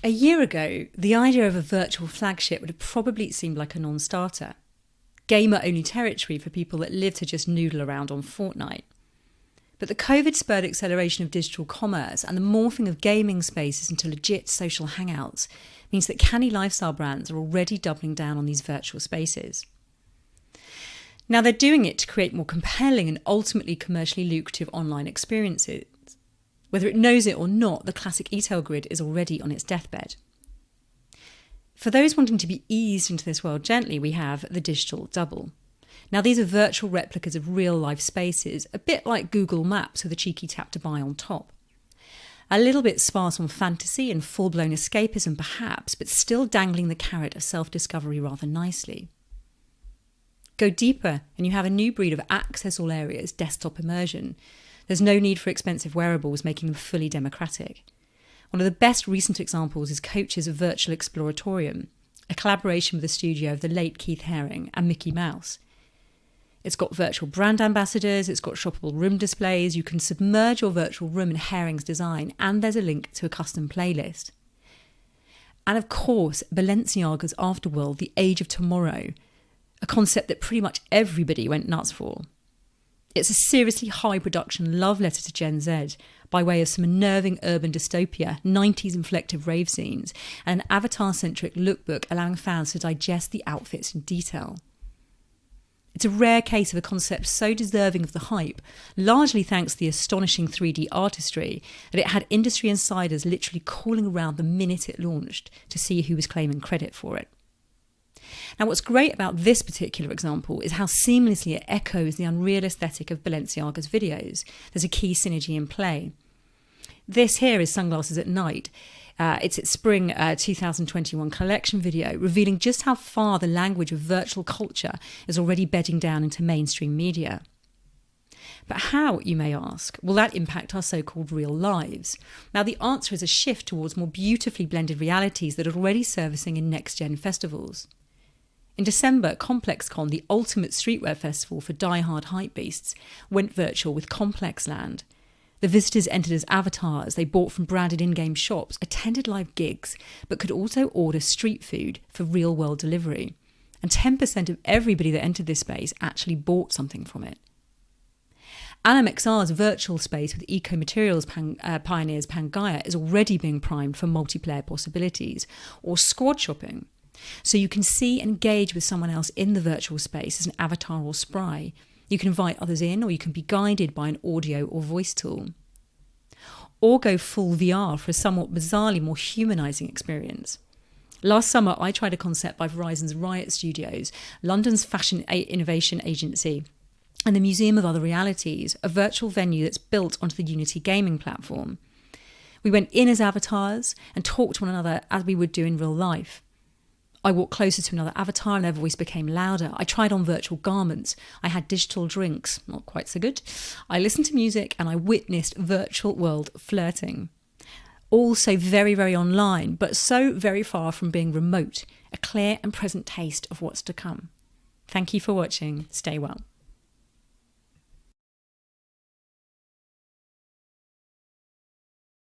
A year ago, the idea of a virtual flagship would have probably seemed like a non-starter. Gamer-only territory for people that live to just noodle around on Fortnite. But the COVID-spurred acceleration of digital commerce and the morphing of gaming spaces into legit social hangouts means that canny lifestyle brands are already doubling down on these virtual spaces. Now, they're doing it to create more compelling and ultimately commercially lucrative online experiences. Whether it knows it or not, the classic e-tail grid is already on its deathbed. For those wanting to be eased into this world gently, we have the digital double. Now, these are virtual replicas of real-life spaces, a bit like Google Maps with a cheeky tap to buy on top. A little bit sparse on fantasy and full-blown escapism perhaps, but still dangling the carrot of self-discovery rather nicely. Go deeper and you have a new breed of access all areas, desktop immersion. There's no need for expensive wearables, making them fully democratic. One of the best recent examples is Coach's Virtual Exploratorium, a collaboration with the studio of the late Keith Haring and Mickey Mouse. It's got virtual brand ambassadors, it's got shoppable room displays, you can submerge your virtual room in Haring's design, and there's a link to a custom playlist. And of course, Balenciaga's Afterworld, the Age of Tomorrow, a concept that pretty much everybody went nuts for. It's a seriously high production love letter to Gen Z by way of some unnerving urban dystopia, 90s inflective rave scenes, and an avatar-centric lookbook allowing fans to digest the outfits in detail. It's a rare case of a concept so deserving of the hype, largely thanks to the astonishing 3D artistry, that it had industry insiders literally calling around the minute it launched to see who was claiming credit for it. Now, what's great about this particular example is how seamlessly it echoes the unreal aesthetic of Balenciaga's videos. There's a key synergy in play. This here is Sunglasses at Night. It's its spring 2021 collection video, revealing just how far the language of virtual culture is already bedding down into mainstream media. But how, you may ask, will that impact our so-called real lives? Now, the answer is a shift towards more beautifully blended realities that are already servicing in next-gen festivals. In December, ComplexCon, the ultimate streetwear festival for die-hard hypebeasts, went virtual with ComplexLand. The visitors entered as avatars, they bought from branded in-game shops, attended live gigs, but could also order street food for real-world delivery. And 10% of everybody that entered this space actually bought something from it. AnimXR's virtual space with eco-materials pioneers Pangaea is already being primed for multiplayer possibilities, or squad shopping. So you can see and engage with someone else in the virtual space as an avatar or spry. You can invite others in, or you can be guided by an audio or voice tool. Or go full VR for a somewhat bizarrely more humanising experience. Last summer, I tried a concept by Verizon's Riot Studios, London's fashion innovation agency, and the Museum of Other Realities, a virtual venue that's built onto the Unity gaming platform. We went in as avatars and talked to one another as we would do in real life. I walked closer to another avatar and their voice became louder. I tried on virtual garments. I had digital drinks, not quite so good. I listened to music and I witnessed virtual world flirting. All so very, very online, but so very far from being remote. A clear and present taste of what's to come. Thank you for watching. Stay well.